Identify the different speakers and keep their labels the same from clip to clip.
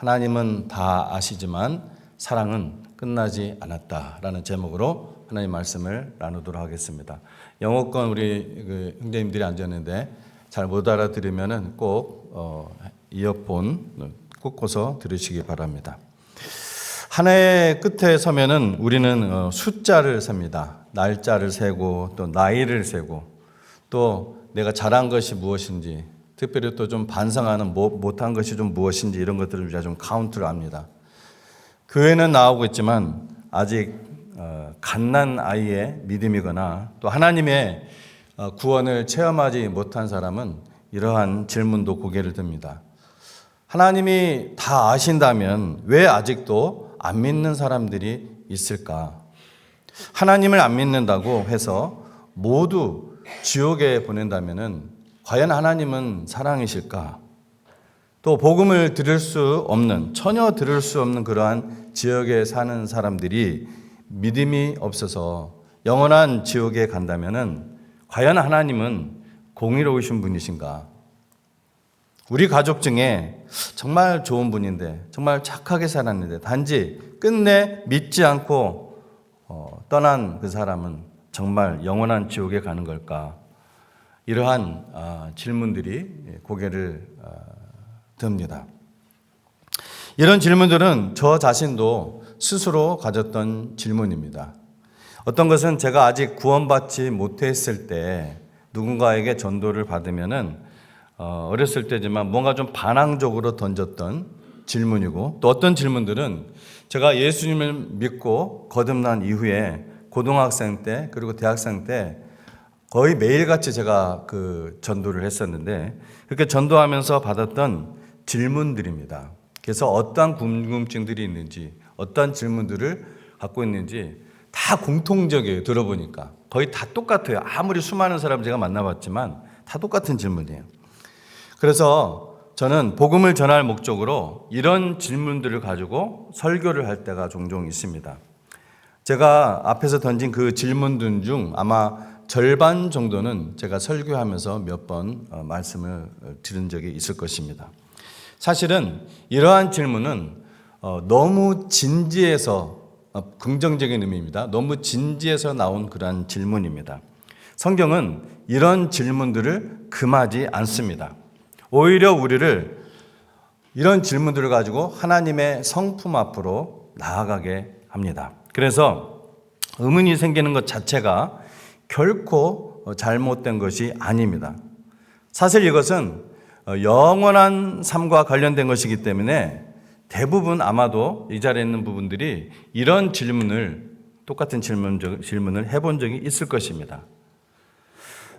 Speaker 1: 하나님은 다 아시지만 사랑은 끝나지 않았다라는 제목으로 하나님 말씀을 나누도록 하겠습니다. 영어권 우리 형제님들이 앉았는데 잘 못 알아들으면은 꼭 이어폰 꽂고서 들으시기 바랍니다. 한 해의 끝에 서면은 우리는 숫자를 셉니다. 날짜를 세고 또 나이를 세고 또 내가 잘한 것이 무엇인지, 특별히 또 좀 반성하는 못한 것이 좀 무엇인지 이런 것들을 우리가 좀 카운트를 합니다. 교회는 나오고 있지만 아직 갓난 아이의 믿음이거나 또 하나님의 구원을 체험하지 못한 사람은 이러한 질문도 고개를 듭니다. 하나님이 다 아신다면 왜 아직도 안 믿는 사람들이 있을까? 하나님을 안 믿는다고 해서 모두 지옥에 보낸다면은 과연 하나님은 사랑이실까? 또 복음을 들을 수 없는, 전혀 들을 수 없는 그러한 지역에 사는 사람들이 믿음이 없어서 영원한 지옥에 간다면은 과연 하나님은 공의로우신 분이신가? 우리 가족 중에 정말 좋은 분인데, 정말 착하게 살았는데 단지 끝내 믿지 않고 떠난 그 사람은 정말 영원한 지옥에 가는 걸까? 이러한 질문들이 고개를 듭니다. 이런 질문들은 저 자신도 스스로 가졌던 질문입니다. 어떤 것은 제가 아직 구원받지 못했을 때 누군가에게 전도를 받으면은 어렸을 때지만 뭔가 좀 반항적으로 던졌던 질문이고, 또 어떤 질문들은 제가 예수님을 믿고 거듭난 이후에 고등학생 때 그리고 대학생 때 거의 매일같이 제가 그 전도를 했었는데, 그렇게 전도하면서 받았던 질문들입니다. 그래서 어떠한 궁금증들이 있는지, 어떠한 질문들을 갖고 있는지 다 공통적이에요. 들어보니까 거의 다 똑같아요. 아무리 수많은 사람 제가 만나봤지만 다 똑같은 질문이에요. 그래서 저는 복음을 전할 목적으로 이런 질문들을 가지고 설교를 할 때가 종종 있습니다. 제가 앞에서 던진 그 질문들 중 아마 절반 정도는 제가 설교하면서 몇 번 말씀을 드린 적이 있을 것입니다. 사실은 이러한 질문은 너무 진지해서, 긍정적인 의미입니다. 너무 진지해서 나온 그러한 질문입니다. 성경은 이런 질문들을 금하지 않습니다. 오히려 우리를 이런 질문들을 가지고 하나님의 성품 앞으로 나아가게 합니다. 그래서 의문이 생기는 것 자체가 결코 잘못된 것이 아닙니다. 사실 이것은 영원한 삶과 관련된 것이기 때문에 대부분 아마도 이 자리에 있는 부분들이 이런 질문을, 똑같은 질문을 해본 적이 있을 것입니다.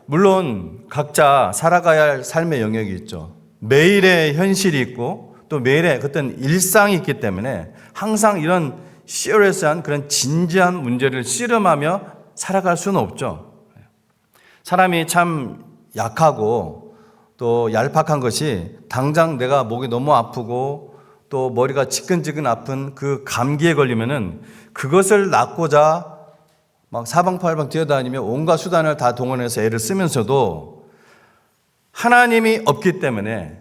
Speaker 1: 물론 각자 살아가야 할 삶의 영역이 있죠. 매일의 현실이 있고 또 매일의 어떤 일상이 있기 때문에 항상 이런 시리어스한 그런 진지한 문제를 씨름하며 살아갈 수는 없죠. 사람이 참 약하고 또 얄팍한 것이 당장 내가 목이 너무 아프고 또 머리가 지끈지끈 아픈 그 감기에 걸리면은 그것을 낫고자 막 사방팔방 뛰어다니며 온갖 수단을 다 동원해서 애를 쓰면서도 하나님이 없기 때문에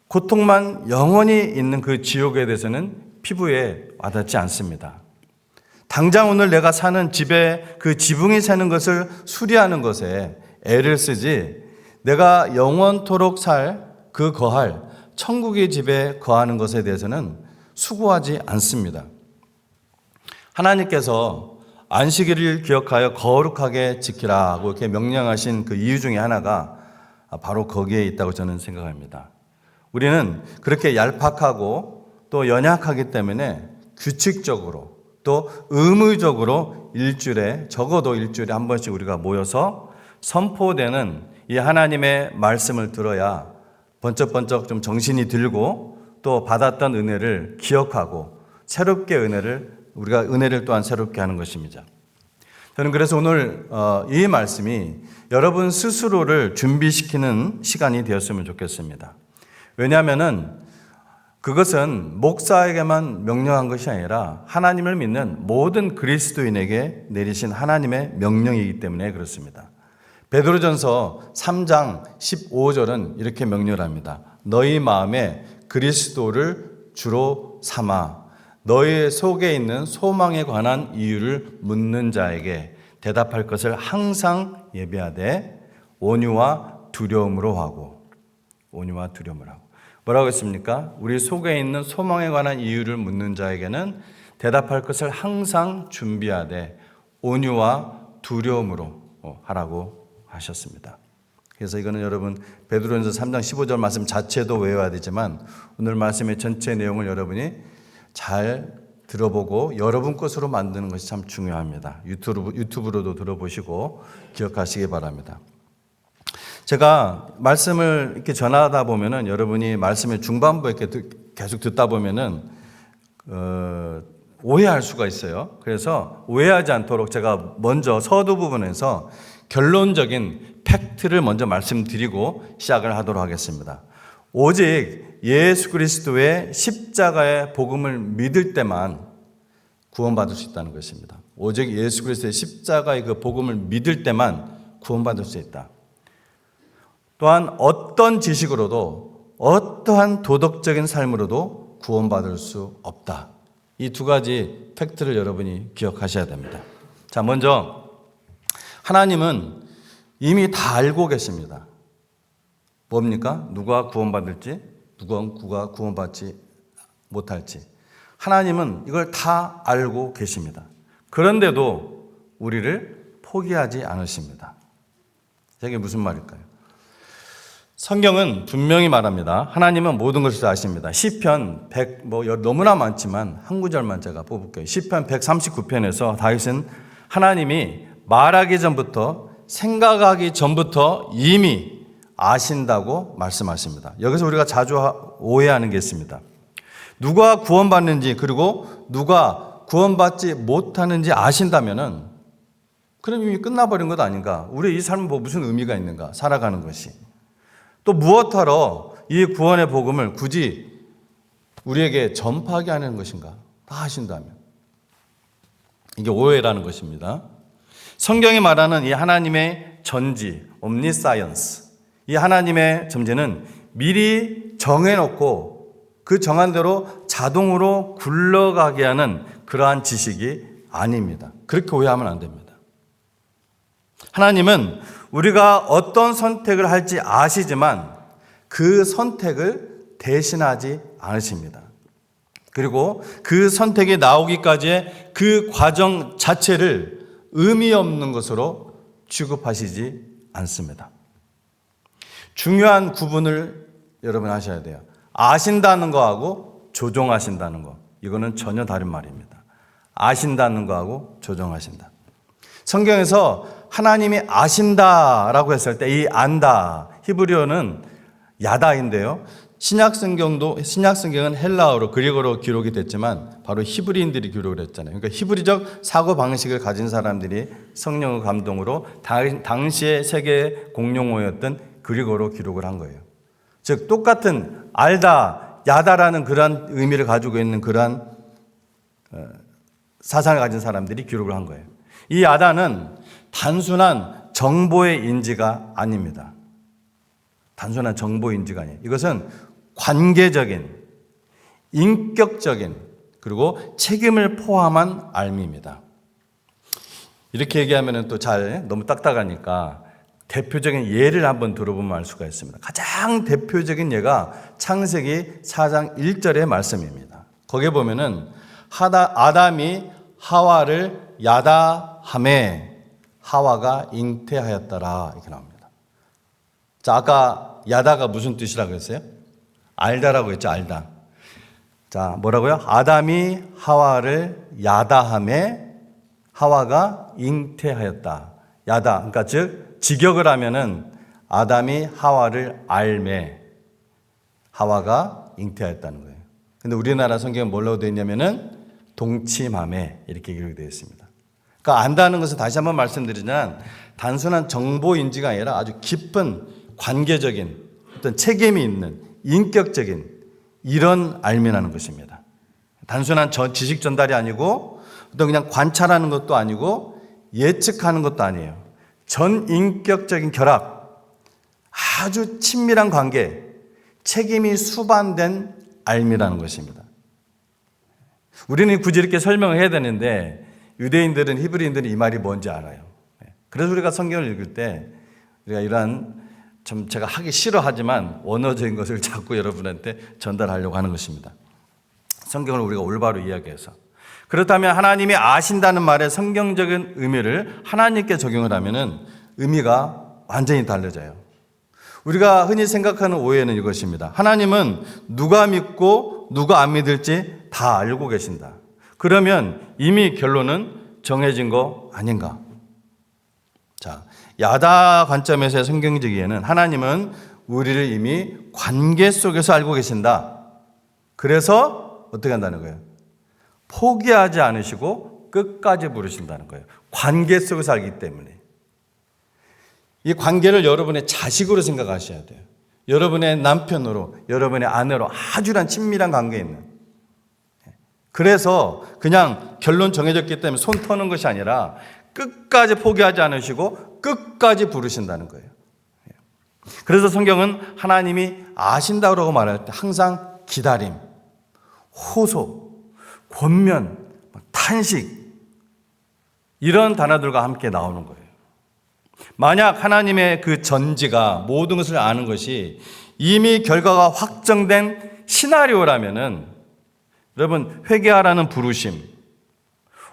Speaker 1: 고통만 영원히 있는 그 지옥에 대해서는 피부에 와닿지 않습니다. 당장 오늘 내가 사는 집에 그 지붕이 새는 것을 수리하는 것에 애를 쓰지, 내가 영원토록 거할 천국의 집에 거하는 것에 대해서는 수고하지 않습니다. 하나님께서 안식일을 기억하여 거룩하게 지키라고 이렇게 명령하신 그 이유 중에 하나가 바로 거기에 있다고 저는 생각합니다. 우리는 그렇게 얄팍하고 또 연약하기 때문에 규칙적으로 또 의무적으로 적어도 일주일에 한 번씩 우리가 모여서 선포되는 이 하나님의 말씀을 들어야 번쩍번쩍 좀 정신이 들고 또 받았던 은혜를 기억하고 새롭게 우리가 은혜를 또한 새롭게 하는 것입니다. 저는 그래서 오늘 이 말씀이 여러분 스스로를 준비시키는 시간이 되었으면 좋겠습니다. 왜냐하면은 그것은 목사에게만 명령한 것이 아니라 하나님을 믿는 모든 그리스도인에게 내리신 하나님의 명령이기 때문에 그렇습니다. 베드로전서 3장 15절은 이렇게 명령합니다. 너희 마음에 그리스도를 주로 삼아 너희 속에 있는 소망에 관한 이유를 묻는 자에게 대답할 것을 항상 예비하되 온유와 두려움으로 하고. 온유와 두려움으로 하고. 뭐라고 했습니까? 우리 속에 있는 소망에 관한 이유를 묻는 자에게는 대답할 것을 항상 준비하되 온유와 두려움으로 하라고 하셨습니다. 그래서 이거는 여러분 베드로전서 3장 15절 말씀 자체도 외워야 되지만 오늘 말씀의 전체 내용을 여러분이 잘 들어보고 여러분 것으로 만드는 것이 참 중요합니다. 유튜브로도 들어보시고 기억하시기 바랍니다. 제가 말씀을 이렇게 전하다 보면은 여러분이 말씀의 중반부에 이렇게 계속 듣다 보면은 오해할 수가 있어요. 그래서 오해하지 않도록 제가 먼저 서두 부분에서 결론적인 팩트를 먼저 말씀드리고 시작을 하도록 하겠습니다. 오직 예수 그리스도의 십자가의 복음을 믿을 때만 구원받을 수 있다는 것입니다. 오직 예수 그리스도의 십자가의 그 복음을 믿을 때만 구원받을 수 있다. 또한 어떤 지식으로도 어떠한 도덕적인 삶으로도 구원받을 수 없다. 이 두 가지 팩트를 여러분이 기억하셔야 됩니다. 자, 먼저 하나님은 이미 다 알고 계십니다. 뭡니까? 누가 구원받을지, 누가 구원받지 못할지. 하나님은 이걸 다 알고 계십니다. 그런데도 우리를 포기하지 않으십니다. 이게 무슨 말일까요? 성경은 분명히 말합니다. 하나님은 모든 것을 다 아십니다. 시편 100, 너무나 많지만 한 구절만 제가 뽑을게요. 시편 139편에서 다윗은 하나님이 말하기 전부터, 생각하기 전부터 이미 아신다고 말씀하십니다. 여기서 우리가 자주 오해하는 게 있습니다. 누가 구원받는지, 그리고 누가 구원받지 못하는지 아신다면은 그럼 이미 끝나버린 것 아닌가? 우리 이 삶은 무슨 의미가 있는가? 살아가는 것이. 또 무엇하러 이 구원의 복음을 굳이 우리에게 전파하게 하는 것인가? 다 아신다면. 이게 오해라는 것입니다. 성경이 말하는 이 하나님의 전지, omniscience, 이 하나님의 존재는 미리 정해놓고 그 정한 대로 자동으로 굴러가게 하는 그러한 지식이 아닙니다. 그렇게 오해하면 안 됩니다. 하나님은 우리가 어떤 선택을 할지 아시지만 그 선택을 대신하지 않으십니다. 그리고 그 선택이 나오기까지의 그 과정 자체를 의미 없는 것으로 취급하시지 않습니다. 중요한 구분을 여러분 하셔야 돼요. 아신다는 거하고 조종하신다는 거. 이거는 전혀 다른 말입니다. 아신다는 거하고 조종하신다. 성경에서 하나님이 아신다라고 했을 때 이 안다, 히브리어는 야다인데요. 신약성경은 헬라어로, 그리고로 기록이 됐지만 바로 히브리인들이 기록을 했잖아요. 그러니까 히브리적 사고 방식을 가진 사람들이 성령의 감동으로 당시의 세계 공용어였던 그리고로 기록을 한 거예요. 즉 똑같은 알다, 야다라는 그러한 의미를 가지고 있는 그러한 사상을 가진 사람들이 기록을 한 거예요. 이 야다는 단순한 정보의 인지가 아닙니다. 단순한 정보 인지가 아니에요. 이것은 관계적인, 인격적인, 그리고 책임을 포함한 알미입니다. 이렇게 얘기하면 또 너무 딱딱하니까 대표적인 예를 한번 들어보면 알 수가 있습니다. 가장 대표적인 예가 창세기 4장 1절의 말씀입니다. 거기에 보면은 아담이 하와를 야다하매 하와가 잉태하였더라 이렇게 나옵니다. 자, 아까 야다가 무슨 뜻이라고 했어요? 알다라고 했죠. 알다. 자, 뭐라고요? 아담이 하와를 야다하매 하와가 잉태하였다. 야다. 그러니까 즉 직역을 하면은 아담이 하와를 알매 하와가 잉태하였다는 거예요. 근데 우리나라 성경은 뭐라고 되어 있냐면은 동침하매 이렇게 기록이 되어 있습니다. 그러니까 안다는 것은 다시 한번 말씀드리자면 단순한 정보 인지가 아니라 아주 깊은 관계적인 어떤 책임이 있는 인격적인 이런 알미라는 것입니다. 단순한 지식 전달이 아니고 어떤 그냥 관찰하는 것도 아니고 예측하는 것도 아니에요. 전인격적인 결합, 아주 친밀한 관계, 책임이 수반된 알미라는 것입니다. 우리는 굳이 이렇게 설명을 해야 되는데 유대인들은, 히브리인들은 이 말이 뭔지 알아요. 그래서 우리가 성경을 읽을 때 우리가 이러한 좀 제가 하기 싫어하지만 원어적인 것을 자꾸 여러분한테 전달하려고 하는 것입니다. 성경을 우리가 올바로 이야기해서. 그렇다면 하나님이 아신다는 말의 성경적인 의미를 하나님께 적용을 하면은 의미가 완전히 달라져요. 우리가 흔히 생각하는 오해는 이것입니다. 하나님은 누가 믿고 누가 안 믿을지 다 알고 계신다. 그러면 이미 결론은 정해진 거 아닌가? 자, 야다 관점에서의 성경적 이해는 하나님은 우리를 이미 관계 속에서 알고 계신다. 그래서 어떻게 한다는 거예요? 포기하지 않으시고 끝까지 부르신다는 거예요. 관계 속에서 알기 때문에. 이 관계를 여러분의 자식으로 생각하셔야 돼요. 여러분의 남편으로, 여러분의 아내로 아주란 친밀한 관계에 있는. 그래서 그냥 결론 정해졌기 때문에 손 터는 것이 아니라 끝까지 포기하지 않으시고 끝까지 부르신다는 거예요. 그래서 성경은 하나님이 아신다고 말할 때 항상 기다림, 호소, 권면, 탄식 이런 단어들과 함께 나오는 거예요. 만약 하나님의 그 전지가 모든 것을 아는 것이 이미 결과가 확정된 시나리오라면은 여러분 회개하라는 부르심,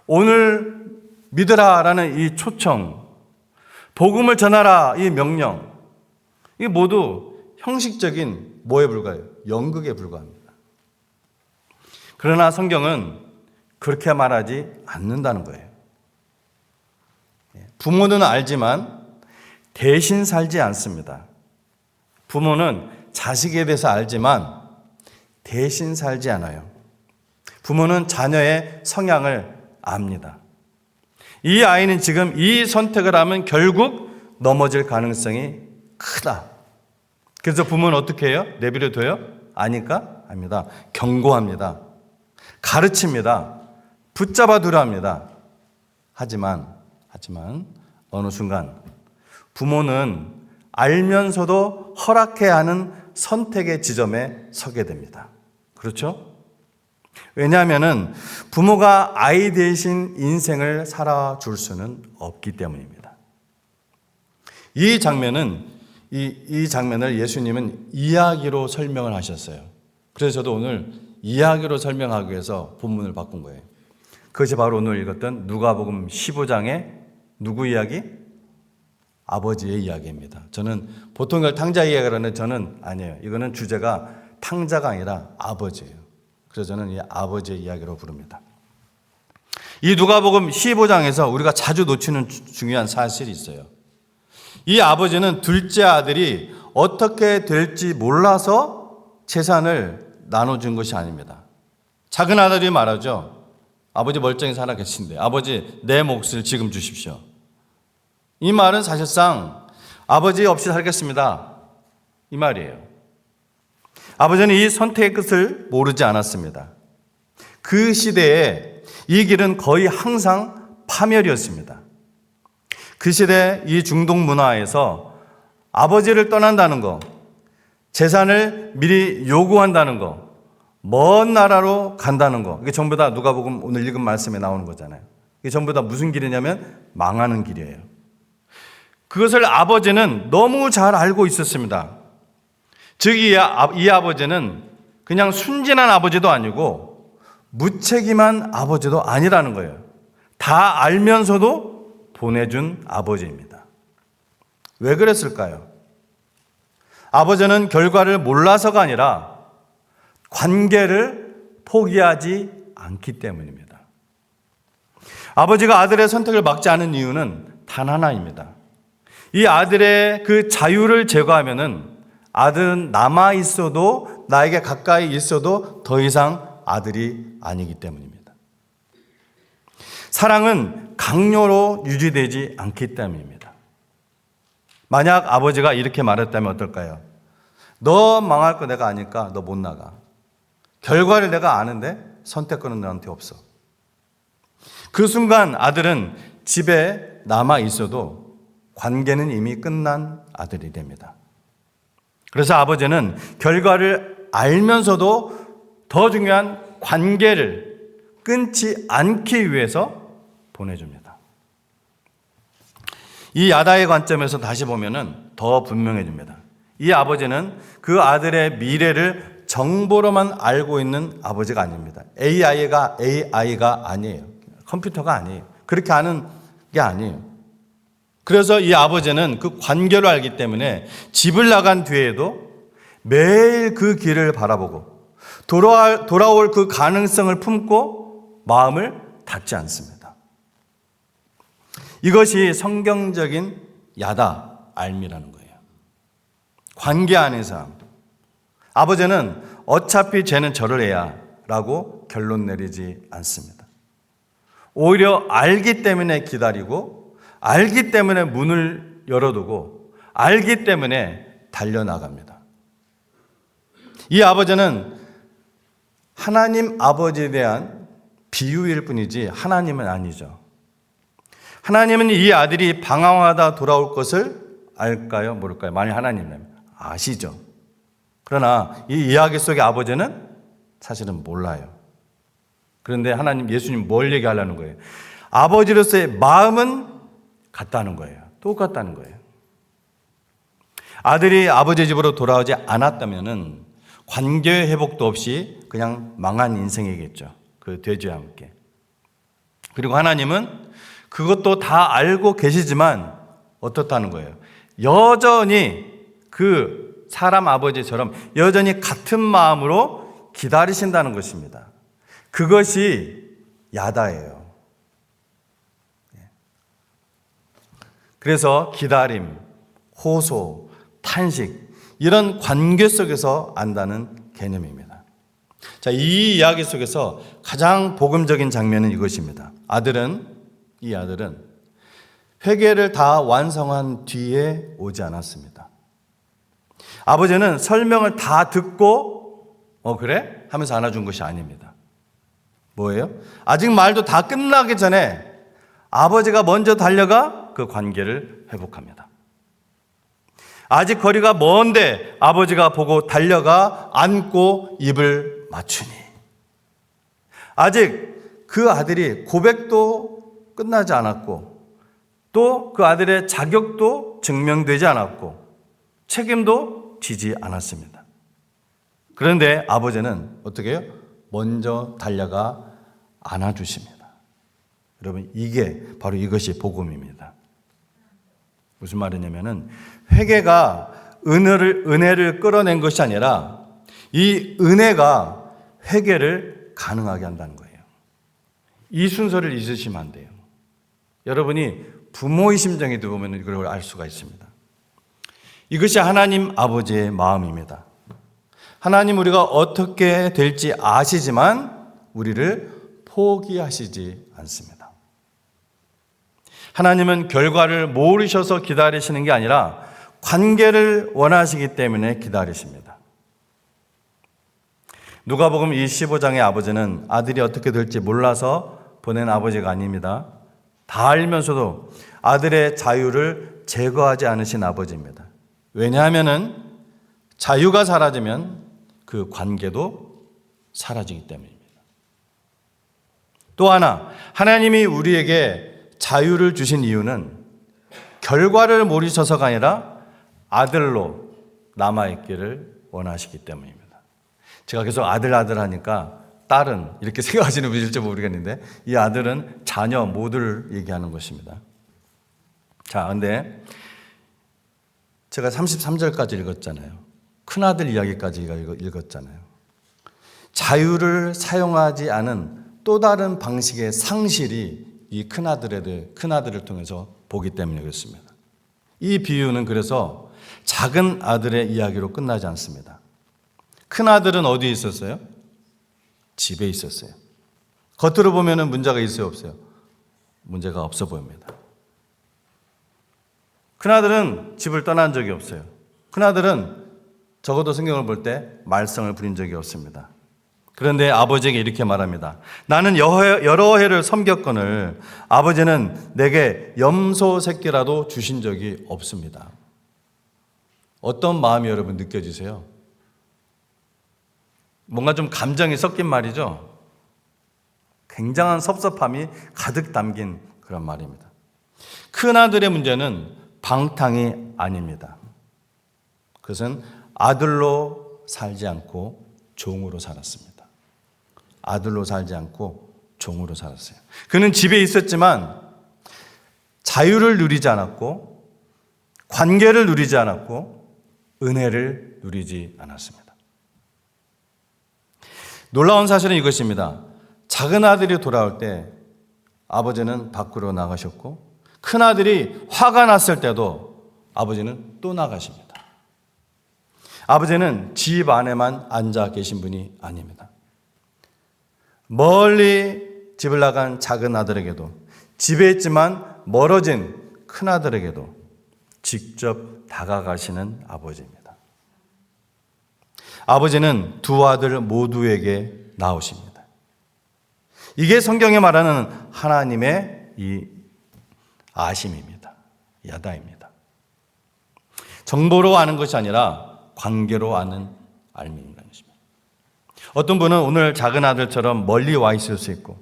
Speaker 1: 오늘 믿으라라는 이 초청, 복음을 전하라 이 명령, 이게 모두 형식적인 뭐에 불과해요? 연극에 불과합니다. 그러나 성경은 그렇게 말하지 않는다는 거예요. 부모는 알지만 대신 살지 않습니다. 부모는 자식에 대해서 알지만 대신 살지 않아요. 부모는 자녀의 성향을 압니다. 이 아이는 지금 이 선택을 하면 결국 넘어질 가능성이 크다. 그래서 부모는 어떻게 해요? 내버려둬요? 아니까? 아닙니다. 경고합니다. 가르칩니다. 붙잡아 두라 합니다. 하지만 어느 순간 부모는 알면서도 허락해야 하는 선택의 지점에 서게 됩니다. 그렇죠? 왜냐하면 부모가 아이 대신 인생을 살아줄 수는 없기 때문입니다. 이 장면을 예수님은 이야기로 설명을 하셨어요. 그래서 저도 오늘 이야기로 설명하기 위해서 본문을 바꾼 거예요. 그것이 바로 오늘 읽었던 누가복음 15장의 누구 이야기? 아버지의 이야기입니다. 저는 보통 이걸 탕자 이야기를 하는데 저는 아니에요. 이거는 주제가 탕자가 아니라 아버지예요. 그래서 저는 이 아버지의 이야기로 부릅니다. 이 누가복음 15장에서 우리가 자주 놓치는 중요한 사실이 있어요. 이 아버지는 둘째 아들이 어떻게 될지 몰라서 재산을 나눠준 것이 아닙니다. 작은 아들이 말하죠. 아버지 멀쩡히 살아 계신데 아버지 내 몫을 지금 주십시오. 이 말은 사실상 아버지 없이 살겠습니다. 이 말이에요. 아버지는 이 선택의 끝을 모르지 않았습니다. 그 시대에 이 길은 거의 항상 파멸이었습니다. 그 시대 이 중동 문화에서 아버지를 떠난다는 거, 재산을 미리 요구한다는 거, 먼 나라로 간다는 거, 이게 전부 다 누가복음 오늘 읽은 말씀에 나오는 거잖아요. 이게 전부 다 무슨 길이냐면 망하는 길이에요. 그것을 아버지는 너무 잘 알고 있었습니다. 즉 이 아버지는 그냥 순진한 아버지도 아니고 무책임한 아버지도 아니라는 거예요. 다 알면서도 보내준 아버지입니다. 왜 그랬을까요? 아버지는 결과를 몰라서가 아니라 관계를 포기하지 않기 때문입니다. 아버지가 아들의 선택을 막지 않은 이유는 단 하나입니다. 이 아들의 그 자유를 제거하면은 아들은 남아 있어도 나에게 가까이 있어도 더 이상 아들이 아니기 때문입니다. 사랑은 강요로 유지되지 않기 때문입니다. 만약 아버지가 이렇게 말했다면 어떨까요? 너 망할 거 내가 아니까 너 못 나가. 결과를 내가 아는데 선택권은 너한테 없어. 그 순간 아들은 집에 남아 있어도 관계는 이미 끝난 아들이 됩니다. 그래서 아버지는 결과를 알면서도 더 중요한 관계를 끊지 않기 위해서 보내줍니다. 이 야다의 관점에서 다시 보면은 더 분명해집니다. 이 아버지는 그 아들의 미래를 정보로만 알고 있는 아버지가 아닙니다. AI가 아니에요. 컴퓨터가 아니에요. 그렇게 아는 게 아니에요. 그래서 이 아버지는 그 관계를 알기 때문에 집을 나간 뒤에도 매일 그 길을 바라보고 돌아올 그 가능성을 품고 마음을 닫지 않습니다. 이것이 성경적인 야다, 알미라는 거예요. 관계 안의 삶. 아버지는 어차피 쟤는 저를 해야 라고 결론 내리지 않습니다. 오히려 알기 때문에 기다리고, 알기 때문에 문을 열어두고, 알기 때문에 달려나갑니다. 이 아버지는 하나님 아버지에 대한 비유일 뿐이지 하나님은 아니죠. 하나님은 이 아들이 방황하다 돌아올 것을 알까요? 모를까요? 만약 하나님이라면 아시죠. 그러나 이 이야기 속의 아버지는 사실은 몰라요. 그런데 하나님, 예수님 뭘 얘기하려는 거예요? 아버지로서의 마음은 같다는 거예요. 똑같다는 거예요. 아들이 아버지 집으로 돌아오지 않았다면 관계 회복도 없이 그냥 망한 인생이겠죠. 그 돼지와 함께. 그리고 하나님은 그것도 다 알고 계시지만 어떻다는 거예요? 여전히 그 사람 아버지처럼 여전히 같은 마음으로 기다리신다는 것입니다. 그것이 야다예요. 그래서 기다림, 호소, 탄식 이런 관계 속에서 안다는 개념입니다. 자, 이 이야기 속에서 가장 복음적인 장면은 이것입니다. 이 아들은 회개를 다 완성한 뒤에 오지 않았습니다. 아버지는 설명을 다 듣고 그래? 하면서 안아준 것이 아닙니다. 뭐예요? 아직 말도 다 끝나기 전에 아버지가 먼저 달려가 그 관계를 회복합니다. 아직 거리가 먼데 아버지가 보고 달려가 안고 입을 맞추니, 아직 그 아들이 고백도 끝나지 않았고 또 그 아들의 자격도 증명되지 않았고 책임도 지지 않았습니다. 그런데 아버지는 어떻게 해요? 먼저 달려가 안아주십니다. 여러분, 이게 바로 이것이 복음입니다. 무슨 말이냐면은 회개가 은혜를 끌어낸 것이 아니라 이 은혜가 회개를 가능하게 한다는 거예요. 이 순서를 잊으시면 안 돼요. 여러분이 부모의 심정이 들어보면 이걸 알 수가 있습니다. 이것이 하나님 아버지의 마음입니다. 하나님, 우리가 어떻게 될지 아시지만 우리를 포기하시지 않습니다. 하나님은 결과를 모르셔서 기다리시는 게 아니라 관계를 원하시기 때문에 기다리십니다. 누가복음 15장의 아버지는 아들이 어떻게 될지 몰라서 보낸 아버지가 아닙니다. 다 알면서도 아들의 자유를 제거하지 않으신 아버지입니다. 왜냐하면 자유가 사라지면 그 관계도 사라지기 때문입니다. 또 하나, 하나님이 우리에게 자유를 주신 이유는 결과를 모르셔서가 아니라 아들로 남아있기를 원하시기 때문입니다. 제가 계속 아들 하니까 딸은 이렇게 생각하시는 분일지 모르겠는데 이 아들은 자녀 모두를 얘기하는 것입니다. 자, 근데 제가 33절까지 읽었잖아요. 큰아들 이야기까지 읽었잖아요. 자유를 사용하지 않은 또 다른 방식의 상실이 이 큰아들을 통해서 보기 때문에 그렇습니다. 이 비유는 그래서 작은 아들의 이야기로 끝나지 않습니다. 큰아들은 어디에 있었어요? 집에 있었어요. 겉으로 보면 문제가 있어요, 없어요? 문제가 없어 보입니다. 큰아들은 집을 떠난 적이 없어요. 큰아들은 적어도 성경을 볼 때 말썽을 부린 적이 없습니다. 그런데 아버지에게 이렇게 말합니다. 나는 여러 해를 섬겼거늘 아버지는 내게 염소 새끼라도 주신 적이 없습니다. 어떤 마음이 여러분 느껴지세요? 뭔가 좀 감정이 섞인 말이죠? 굉장한 섭섭함이 가득 담긴 그런 말입니다. 큰아들의 문제는 방탕이 아닙니다. 그것은 아들로 살지 않고 종으로 살았습니다. 아들로 살지 않고 종으로 살았어요. 그는 집에 있었지만 자유를 누리지 않았고 관계를 누리지 않았고 은혜를 누리지 않았습니다. 놀라운 사실은 이것입니다. 작은 아들이 돌아올 때 아버지는 밖으로 나가셨고 큰 아들이 화가 났을 때도 아버지는 또 나가십니다. 아버지는 집 안에만 앉아 계신 분이 아닙니다. 멀리 집을 나간 작은 아들에게도 집에 있지만 멀어진 큰 아들에게도 직접 다가가시는 아버지입니다. 아버지는 두 아들 모두에게 나오십니다. 이게 성경에 말하는 하나님의 이 아심입니다. 야다입니다. 정보로 아는 것이 아니라 관계로 아는 알미라는 것입니다. 어떤 분은 오늘 작은 아들처럼 멀리 와 있을 수 있고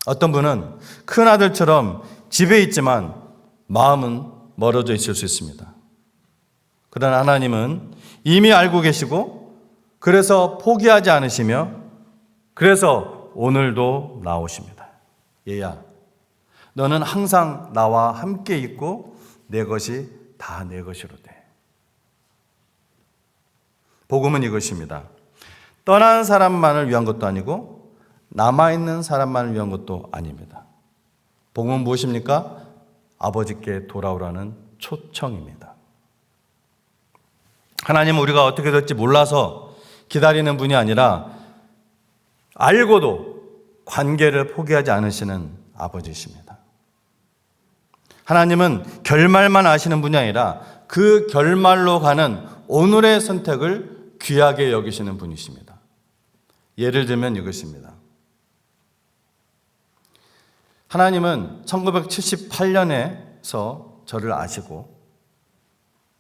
Speaker 1: 어떤 분은 큰 아들처럼 집에 있지만 마음은 멀어져 있을 수 있습니다. 그러나 하나님은 이미 알고 계시고 그래서 포기하지 않으시며 그래서 오늘도 나오십니다. 얘야, 너는 항상 나와 함께 있고 내 것이 다 내 것이로 돼. 복음은 이것입니다. 떠난 사람만을 위한 것도 아니고 남아있는 사람만을 위한 것도 아닙니다. 복음은 무엇입니까? 아버지께 돌아오라는 초청입니다. 하나님은 우리가 어떻게 될지 몰라서 기다리는 분이 아니라 알고도 관계를 포기하지 않으시는 아버지십니다. 하나님은 결말만 아시는 분이 아니라 그 결말로 가는 오늘의 선택을 귀하게 여기시는 분이십니다. 예를 들면 이것입니다. 하나님은 1978년에서 저를 아시고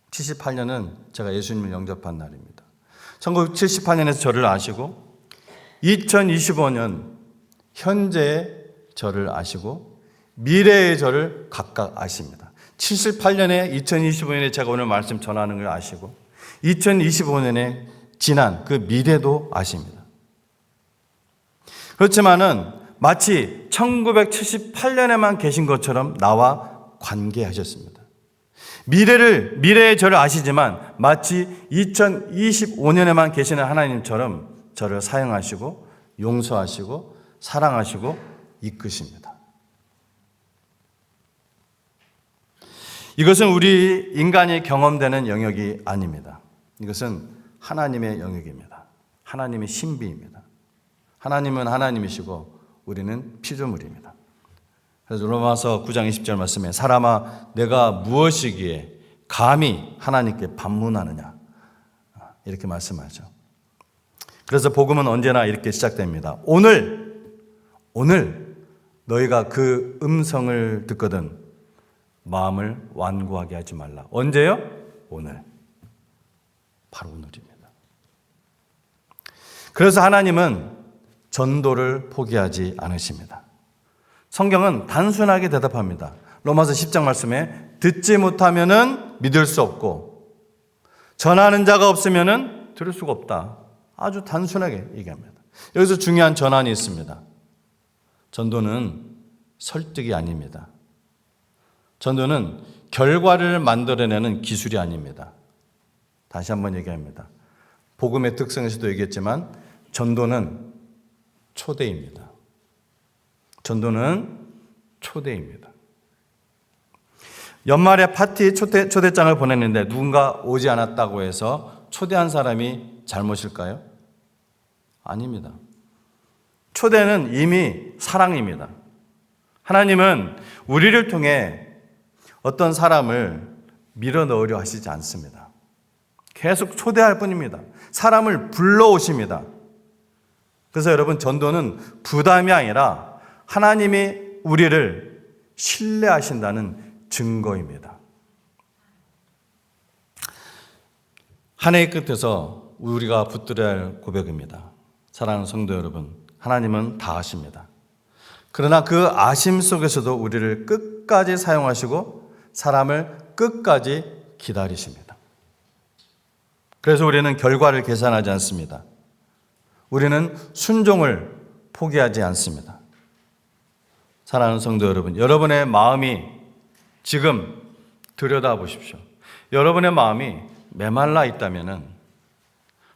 Speaker 1: 78년은 제가 예수님을 영접한 날입니다. 1978년에서 저를 아시고 2025년 현재의 저를 아시고 미래의 저를 각각 아십니다. 78년에 2025년에 제가 오늘 말씀 전하는 걸 아시고 2025년에 지난 그 미래도 아십니다. 그렇지만은 마치 1978년에만 계신 것처럼 나와 관계하셨습니다. 미래의 저를 아시지만 마치 2025년에만 계시는 하나님처럼 저를 사용하시고 용서하시고 사랑하시고 이끄십니다. 이것은 우리 인간이 경험되는 영역이 아닙니다. 이것은 하나님의 영역입니다. 하나님의 신비입니다. 하나님은 하나님이시고 우리는 피조물입니다. 그래서 로마서 9장 20절 말씀에 사람아 내가 무엇이기에 감히 하나님께 반문하느냐 이렇게 말씀하죠. 그래서 복음은 언제나 이렇게 시작됩니다. 오늘 너희가 그 음성을 듣거든 마음을 완고하게 하지 말라. 언제요? 오늘. 바로 오늘입니다. 그래서 하나님은 전도를 포기하지 않으십니다. 성경은 단순하게 대답합니다. 로마서 10장 말씀에 듣지 못하면은 믿을 수 없고 전하는 자가 없으면은 들을 수가 없다. 아주 단순하게 얘기합니다. 여기서 중요한 전환이 있습니다. 전도는 설득이 아닙니다. 전도는 결과를 만들어내는 기술이 아닙니다. 다시 한번 얘기합니다. 복음의 특성에서도 얘기했지만 전도는 초대입니다. 전도는 초대입니다. 연말에 파티 초대장을 보냈는데 누군가 오지 않았다고 해서 초대한 사람이 잘못일까요? 아닙니다. 초대는 이미 사랑입니다. 하나님은 우리를 통해 어떤 사람을 밀어넣으려 하시지 않습니다. 계속 초대할 뿐입니다. 사람을 불러오십니다. 그래서 여러분 전도는 부담이 아니라 하나님이 우리를 신뢰하신다는 증거입니다. 한 해의 끝에서 우리가 붙들어야 할 고백입니다. 사랑하는 성도 여러분, 하나님은 다 아십니다. 그러나 그 아심 속에서도 우리를 끝까지 사용하시고 사람을 끝까지 기다리십니다. 그래서 우리는 결과를 계산하지 않습니다. 우리는 순종을 포기하지 않습니다. 사랑하는 성도 여러분, 여러분의 마음이 지금 들여다보십시오. 여러분의 마음이 메말라 있다면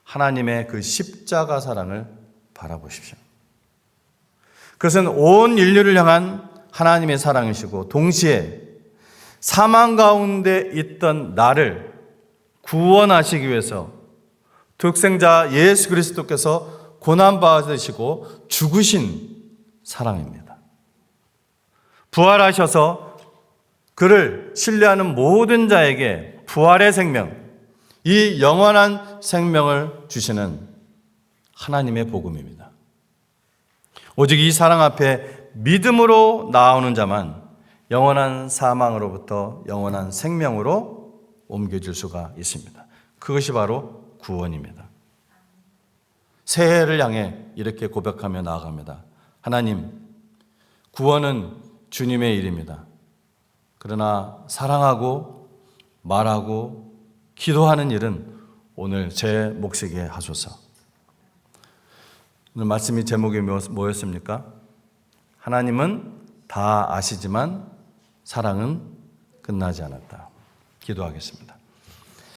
Speaker 1: 하나님의 그 십자가 사랑을 바라보십시오. 그것은 온 인류를 향한 하나님의 사랑이시고 동시에 사망 가운데 있던 나를 구원하시기 위해서 독생자 예수 그리스도께서 고난받으시고 죽으신 사랑입니다. 부활하셔서 그를 신뢰하는 모든 자에게 부활의 생명, 이 영원한 생명을 주시는 하나님의 복음입니다. 오직 이 사랑 앞에 믿음으로 나오는 자만 영원한 사망으로부터 영원한 생명으로 옮겨질 수가 있습니다. 그것이 바로 구원입니다. 새해를 향해 이렇게 고백하며 나아갑니다. 하나님, 구원은 주님의 일입니다. 그러나 사랑하고 말하고 기도하는 일은 오늘 제 몫이게 하소서. 오늘 말씀이 제목이 뭐였습니까? 하나님은 다 아시지만 사랑은 끝나지 않았다. 기도하겠습니다.